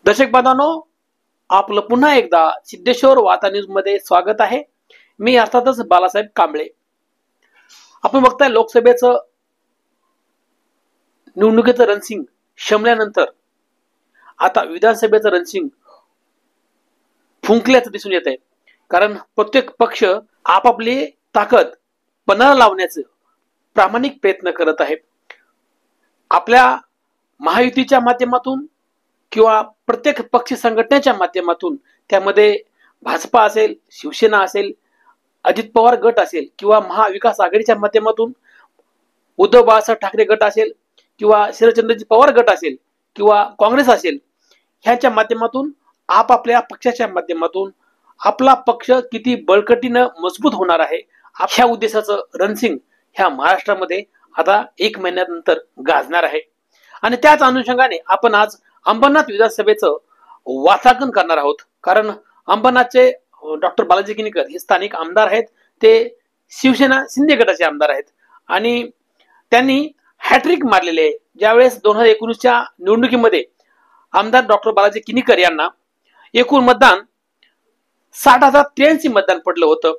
दर्शक बांधवांनो, आपलं पुन्हा एकदा सिद्धेश्वर वार्ता न्यूज मध्ये स्वागत आहे। मी अर्थातच बालासाहेब कांबळे। आपण बघताय लोकसभेचं निवडणुकीचं रणसिंग शमल्यानंतर आता विधानसभेचं रणसिंग फुंकल्याचं दिसून येत आहे। कारण प्रत्येक पक्ष आपापली ताकद पणाला लावण्याचे प्रामाणिक प्रयत्न करत आहे। आपल्या महायुतीच्या माध्यमातून किंवा प्रत्येक पक्ष संघटनेच्या माध्यमातून, त्यामध्ये भाजपा असेल, शिवसेना असेल, अजित पवार गट असेल किंवा महाविकास आघाडीच्या माध्यमातून उद्धव बाळासाहेब ठाकरे गट असेल किंवा शरदचंद्रजी पवार गट असेल किंवा काँग्रेस असेल, ह्याच्या माध्यमातून आपापल्या पक्षाच्या माध्यमातून आपला पक्ष किती बळकटीनं मजबूत होणार आहे, ह्या उद्देशाचं रणसिंग ह्या महाराष्ट्रामध्ये आता 1 महिन्यानंतर गाजणार आहे। आणि त्याच अनुषंगाने आपण आज अंबरनाथ विधानसभेचं वार्तांकन करणार आहोत। कारण अंबरनाथचे डॉक्टर बालाजी किनीकर हे स्थानिक आमदार आहेत। ते शिवसेना शिंदे गटाचे आमदार आहेत आणि त्यांनी हॅट्रिक मारलेले आहे। ज्यावेळेस 2019च्या निवडणुकीमध्ये आमदार डॉक्टर बालाजी किनीकर यांना एकूण मतदान 60,083 मतदान पडलं होतं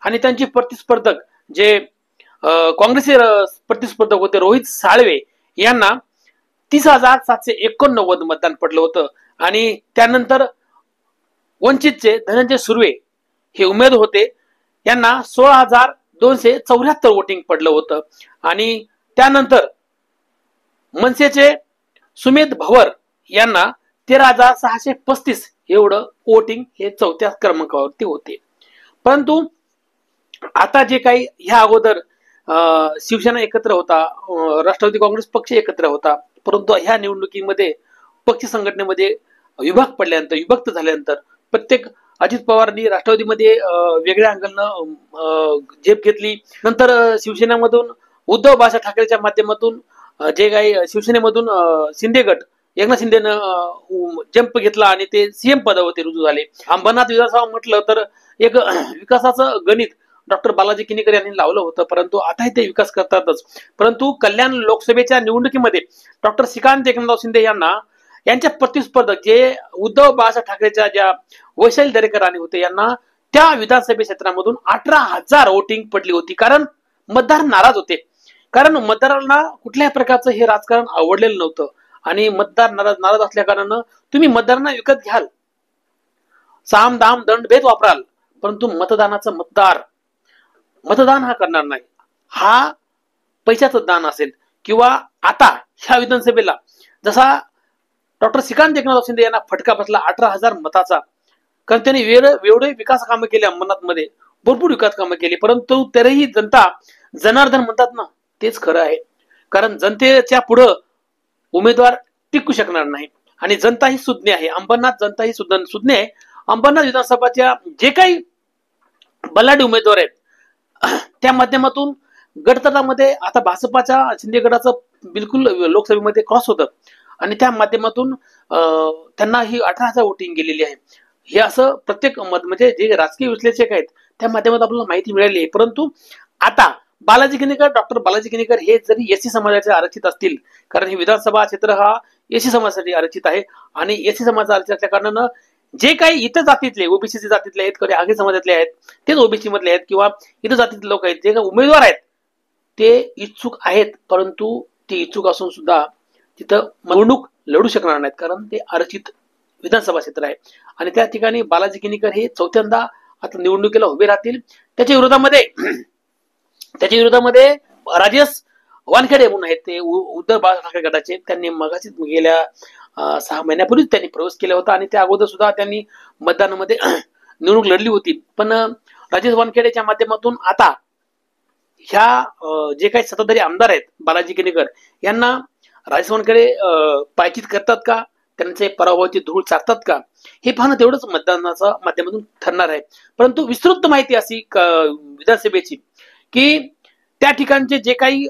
आणि त्यांचे प्रतिस्पर्धक जे काँग्रेसचे प्रतिस्पर्धक होते रोहित साळवे यांना 30,789 मतदान पडलं होतं आणि त्यानंतर वंचितचे धनंजय सुर्वे हे उमेदवार होते, यांना 16,274 वोटिंग पडलं होतं आणि त्यानंतर मनसेचे सुमेध भवर यांना 13,635 एवढं वोटिंग हे 4थ्या क्रमांकावरती होते। परंतु आता जे काही ह्या अगोदर शिवसेना एकत्र होता, राष्ट्रवादी काँग्रेस पक्ष एकत्र होता, परंतु ह्या निवडणुकीमध्ये पक्ष संघटनेमध्ये विभक्त झाल्यानंतर प्रत्येक अजित पवारांनी राष्ट्रवादीमध्ये वेगळ्या अँगलनं झेप घेतली। नंतर शिवसेनेमधून उद्धव बाळासाहेब ठाकरेच्या माध्यमातून जे काही शिवसेनेमधून शिंदे गट एकनाथ शिंदेनं जंप घेतला आणि ते सीएम पदावरती रुजू झाले। अंबरनाथ विधानसभा म्हटलं तर एक विकासाचं गणित डॉक्टर बालाजी किनीकर यांनी लावलं होतं, परंतु आताही ते विकास करतातच। परंतु कल्याण लोकसभेच्या निवडणुकीमध्ये डॉक्टर श्रीकांत एकनाथ शिंदे यांच्या प्रतिस्पर्धक जे उद्धव बाळासाहेब ठाकरेच्या ज्या वैशाली दरेकर राणे होते, यांना त्या विधानसभा क्षेत्रामधून 18,000 वोटिंग पडली होती। कारण मतदार नाराज होते, कारण मतदारांना कुठल्याही प्रकारचं हे राजकारण आवडलेलं नव्हतं आणि मतदार नाराज असल्या कारणानं तुम्ही मतदारांना विकत घ्याल, साम दाम दंड भेद वापराल, परंतु मतदानाचं मतदान हा करणार नाही, हा पैशाचं दान असेल। किंवा आता ह्या विधानसभेला जसा डॉक्टर श्रीकांत एकनाथ शिंदे यांना फटका बसला 18,000 मताचा, कारण त्यांनी एवढे विकास कामं केली, अंबरनाथ मध्ये भरपूर विकास कामं केली, परंतु तरीही जनता जनार्दन म्हणतात ना, तेच खरं आहे। कारण जनतेच्या पुढं उमेदवार टिकू शकणार नाही आणि जनता ही सुज्ञ आहे, अंबरनाथ जनता ही सुज्ञ आहे। अंबरनाथ विधानसभाच्या जे काही बलाढ्य उमेदवार आहेत त्या माध्यमातून गटतटामध्ये आता भाजपाच्या शिंदे गटाचं बिलकुल लोकसभेमध्ये क्रॉस होतं आणि त्या माध्यमातून त्यांना ही 18,000 वोटिंग गेलेली आहे। हे असं प्रत्येक म्हणजे जे राजकीय विश्लेषक आहेत त्या माध्यमातून आपल्याला माहिती मिळाली आहे। परंतु आता डॉक्टर बालाजी किनीकर हे जरी एससी समाजाचे आरक्षित असतील, कारण हे विधानसभा क्षेत्र हा एससी समाजासाठी आरक्षित आहे आणि एससी समाज आरक्षित असल्या कारणानं जे काही इतर जातीतले ओबीसी जातीतले आहेत, कधी आगरी समाजातले आहेत, तेच ओबीसी मधले आहेत किंवा इतर जातीतले लोक आहेत, जे काही उमेदवार आहेत ते इच्छुक आहेत, परंतु ते इच्छुक असून सुद्धा तिथं निवडणूक लढू शकणार नाहीत, कारण ते आरक्षित विधानसभा क्षेत्र आहे आणि त्या ठिकाणी बालाजी किनीकर हे 4थ्यांदा आता निवडणुकीला उभे राहतील। त्याच्या विरोधामध्ये राजेश वानखेडे म्हणून आहेत, ते उद्धव बाळासाहेब ठाकरे गटाचे, त्यांनी मगाशीच गेल्या 6 महिन्यापूर्वीच त्यांनी प्रवेश केला होता आणि त्या अगोदर सुद्धा त्यांनी मतदानामध्ये निवडणूक लढली होती। पण राजेश वानखेडेच्या माध्यमातून आता ह्या जे काही सत्ताधारी आमदार आहेत बालाजी किनीकर यांना राजेश वानखेडे पायचीत करतात का, त्यांचे पराभवाची धूळ चाकतात का, हे पाहणं तेवढंच मतदानाच्या माध्यमातून ठरणार आहे। परंतु विस्तृत माहिती अशी विधानसभेची की त्या ठिकाणचे जे काही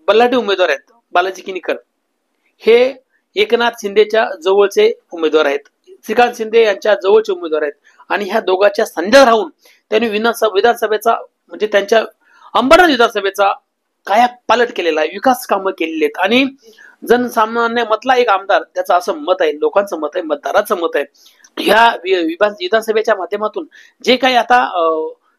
बलाढ्य उमेदवार आहेत बालाजी किनीकर हे एकनाथ शिंदेच्या जवळचे उमेदवार आहेत, श्रीकांत शिंदे यांच्या जवळचे उमेदवार आहेत आणि ह्या दोघांच्या संध्या राहून त्यांनी विधानसभेचा म्हणजे त्यांच्या अंबरनाथ विधानसभेचा कायापालट केलेला आहे, विकास कामं केलेली आहेत आणि जनसामान्य मतला एक आमदार, त्याचं असं मत आहे, लोकांचं मत आहे, मतदाराचं मत आहे. ह्या विधानसभेच्या माध्यमातून जे काही आता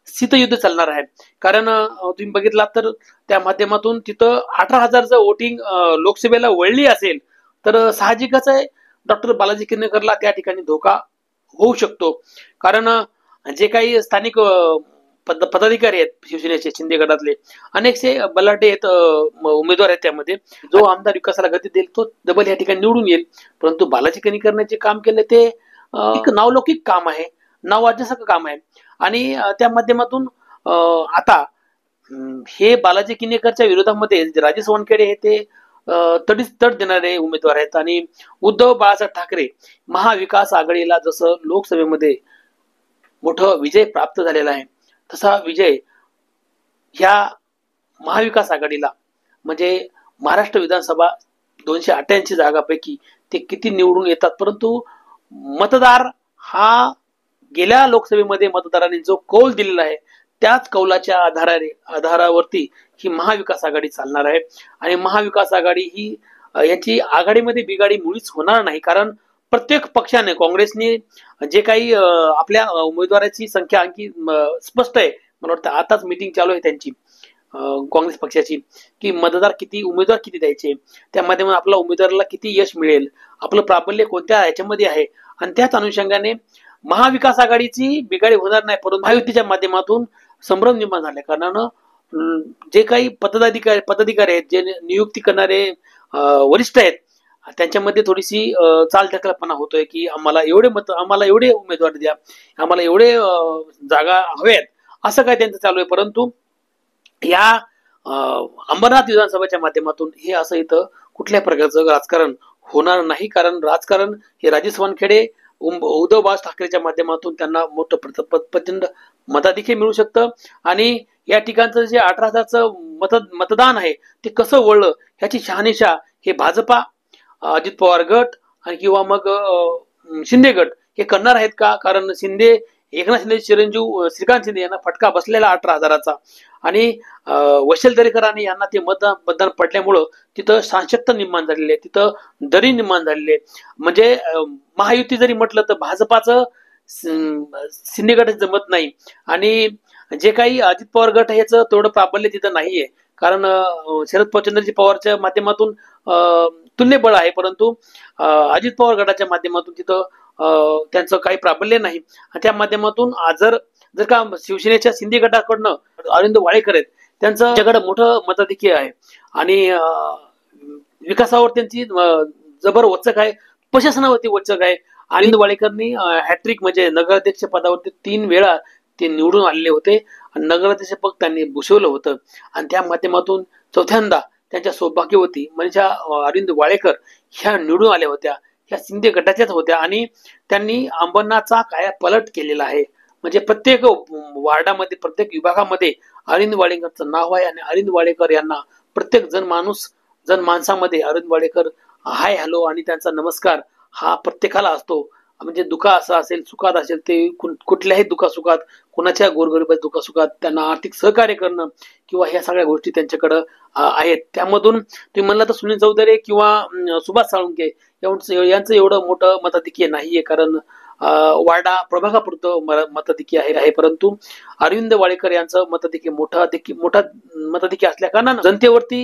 शीतयुद्ध चालणार आहे, कारण तुम्ही बघितला तर त्या माध्यमातून तिथं 18,000 जर वोटिंग लोकसभेला वळली असेल तर साहजिकच आहे डॉक्टर बालाजी किनीकरला त्या ठिकाणी धोका होऊ शकतो. कारण जे काही स्थानिक पदाधिकारी आहेत शिवसेनेचे, शिंदे गटातले अनेकसे बलाढ्य आहेत, उमेदवार आहेत, त्यामध्ये जो आमदार विकासाला गती देईल तो डबल या ठिकाणी निवडून येईल. परंतु बालाजी किनीकरने जे काम केले ते एक नावलौकिक काम आहे, नावाजण्यासारखं काम आहे. आणि त्या माध्यमातून आता हे बालाजी किनीकरच्या विरोधामध्ये राजेश वानखेडे हे ते तड देणारे उमेदवार आहेत. आणि उद्धव बाळासाहेब ठाकरे महाविकास आघाडीला जसं लोकसभेमध्ये मोठं विजय प्राप्त झालेला आहे, तसा विजय ह्या महाविकास आघाडीला म्हणजे महाराष्ट्र विधानसभा 288 जागापैकी ते किती निवडून येतात, परंतु मतदार हा गेल्या लोकसभेमध्ये मतदारांनी जो कौल दिलेला आहे त्याच कौलाच्या आधारावरती ही महाविकास आघाडी चालणार आहे. आणि महाविकास आघाडी ही याची आघाडीमध्ये बिघाडी मुळीच होणार नाही, कारण प्रत्येक पक्षाने, काँग्रेसने जे काही आपल्या उमेदवाराची संख्या आणखी स्पष्ट आहे, मला वाटतं आताच मीटिंग चालू आहे त्यांची काँग्रेस पक्षाची, की मतदार किती, उमेदवार किती द्यायचे, त्या माध्यमातून आपल्या उमेदवाराला किती यश मिळेल, आपलं प्राबल्य कोणत्या याच्यामध्ये आहे, आणि त्याच अनुषंगाने महाविकास आघाडीची बिघाडी होणार नाही. परंतु महायुतीच्या माध्यमातून संभ्रम निर्माण झाले, कारण जे काही पदाधिकारी आहेत, जे नियुक्ती करणारे वरिष्ठ आहेत, त्यांच्यामध्ये थोडीशी चालढकलपणा होतोय, की आम्हाला एवढे उमेदवार द्या, आम्हाला एवढे जागा हव्यात, असं काय त्यांचं चालू आहे. परंतु या अंबरनाथ विधानसभेच्या माध्यमातून हे असं इथं कुठल्याही प्रकारचं राजकारण होणार नाही, कारण राजकारण हे राजेश वानखेडे, उद्धव बाळासाहेब ठाकरेच्या माध्यमातून त्यांना मोठं प्रचंड मताधिक्य मिळू शकतं. आणि या ठिकाणचं जे 18,000चं मतदान आहे ते कसं वळलं ह्याची शहानिशा हे भाजपा, अजित पवार गट आणि किंवा मग शिंदे गट हे करणार आहेत का? कारण एकनाथ शिंदे, चिरंजीव श्रीकांत शिंदे यांना फटका बसलेला 18,000चा, आणि वैशाल दरेकरांनी यांना ते मतदान पडल्यामुळं तिथं साशक्त निर्माण झालेले आहे, तिथं दरी निर्माण झालेली आहे. म्हणजे महायुती जरी म्हटलं तर भाजपाचं शिंदे गट जमत नाही, आणि जे काही अजित पवार गट ह्याचं तेवढं प्राबल्य तिथं नाहीये, कारण शरद चंद्रजी पवारच्या माध्यमातून तुल्यबळ आहे, परंतु अजित पवार गटाच्या माध्यमातून तिथं त्यांचं काही प्राबल्य नाही. त्या माध्यमातून जर का शिवसेनेच्या शिंदे गटाकडनं अरविंद वाळेकर आहेत, त्यांचं त्यांच्याकडे मोठं मताधिक्य आहे, आणि विकासावर त्यांची जबर वचक आहे, प्रशासनावरती वचक आहे. अरविंद वाळेकरनी हॅट्रिक म्हणजे नगराध्यक्ष पदावरती 3 वेळा ते निवडून आलेले होते, आणि नगराध्यक्ष पद त्यांनी भूषवलं होतं, आणि त्या माध्यमातून चौथ्यांदा त्यांच्या सौभाग्यवती म्हणजे अरविंद वाळेकर ह्या निवडून आल्या होत्या, ह्या शिंदे गटाच्याच होत्या, आणि त्यांनी अंबरनाथचा काया पलट केलेला आहे. म्हणजे प्रत्येक वार्डामध्ये, प्रत्येक विभागामध्ये अरविंद वाळेकरचं नाव आहे, आणि अरविंद वाळेकर यांना प्रत्येक जनमानसामध्ये अरविंद वाळेकर हाय हॅलो आणि त्यांचा नमस्कार हा प्रत्येकाला असतो. म्हणजे दुःख असं असेल, सुखात असेल, ते कुठल्याही दुःखासुखात, कुणाच्या गोरगरिबाच्या दुःखासुखात त्यांना आर्थिक सहकार्य करणं किंवा ह्या सगळ्या गोष्टी त्यांच्याकडं आहेत. त्यामधून तुम्ही म्हणला तर सुनील चौधरी किंवा सुभाष साळुंके यांचं एवढं मोठं मताधिक्य नाहीये, कारण वार्डा प्रभागापुरतं मताधिक्य आहे. परंतु अरविंद वाळेकर यांचं मताधिक्य मोठा मताधिक्य असल्या कारणानं जनतेवरती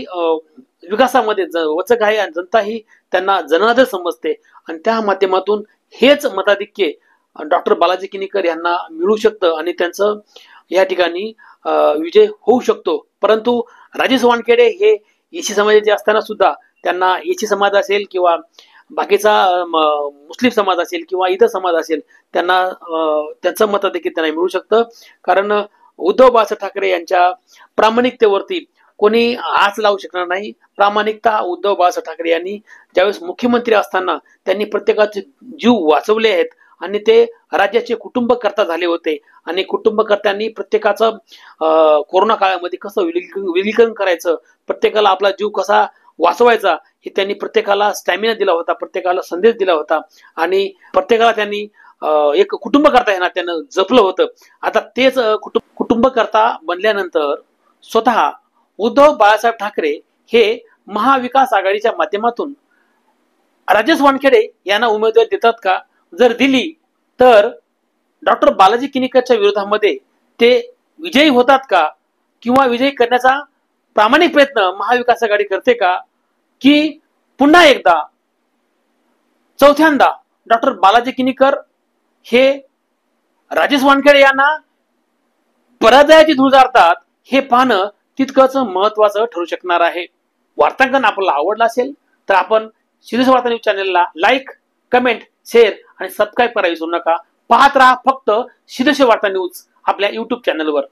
विकासामध्ये वचक आहे, आणि जनता ही त्यांना जनार्दन समजते, आणि त्या माध्यमातून हेच मताधिक्य डॉक्टर बालाजी किनीकर यांना मिळू शकतं, आणि त्यांचं या ठिकाणी विजय होऊ शकतो. परंतु राजेश वानखेडे हे एसी समाजाचे असताना सुद्धा त्यांना एसी समाज असेल किंवा बाकीचा मुस्लिम समाज असेल किंवा इतर समाज असेल, त्यांना त्यांचं मताधिक्य त्यांना मिळू शकतं, कारण उद्धव बाळासाहेब ठाकरे यांच्या प्रामाणिकतेवरती कोणी आच लावू शकणार नाही. प्रामाणिकता उद्धव बाळासाहेब ठाकरे यांनी ज्यावेळेस मुख्यमंत्री असताना त्यांनी प्रत्येकाचे जीव वाचवले आहेत, आणि ते राज्याचे कुटुंबकर्ता झाले होते, आणि कुटुंबकर्त्यांनी प्रत्येकाचं कोरोना काळामध्ये कसं विलगीकरण करायचं, प्रत्येकाला आपला जीव कसा वाचवायचा हे त्यांनी प्रत्येकाला स्टॅमिना दिला होता, प्रत्येकाला संदेश दिला होता, आणि प्रत्येकाला त्यांनी एक कुटुंबकर्ता ह्या नात्यानं जपलं होतं. आता तेच कुटुंबकर्ता बनल्यानंतर स्वतः उद्धव बाळासाहेब ठाकरे हे महाविकास आघाडीच्या माध्यमातून राजेश वानखेडे यांना उमेदवारी देतात का? जर दिली तर डॉक्टर बालाजी किनीकरच्या विरोधामध्ये ते विजयी होतात का? किंवा विजयी करण्याचा प्रामाणिक प्रयत्न महाविकास आघाडी करते का? की पुन्हा एकदा चौथ्यांदा डॉक्टर बालाजी किनीकर हे राजेश वानखेडे यांना पराजयाची धूळ जारतात, हे पाहणं तितकंच महत्वाचं ठरू शकणार आहे. वार्तांकन आपल्याला आवडलं असेल तर आपण शिरीष वार्ता न्यूज चॅनलला लाईक, कमेंट, शेअर आणि सबस्क्राईब करायला विसरू नका. पाहत राहा फक्त शिरीष वार्ता न्यूज आपल्या YouTube चॅनलवर.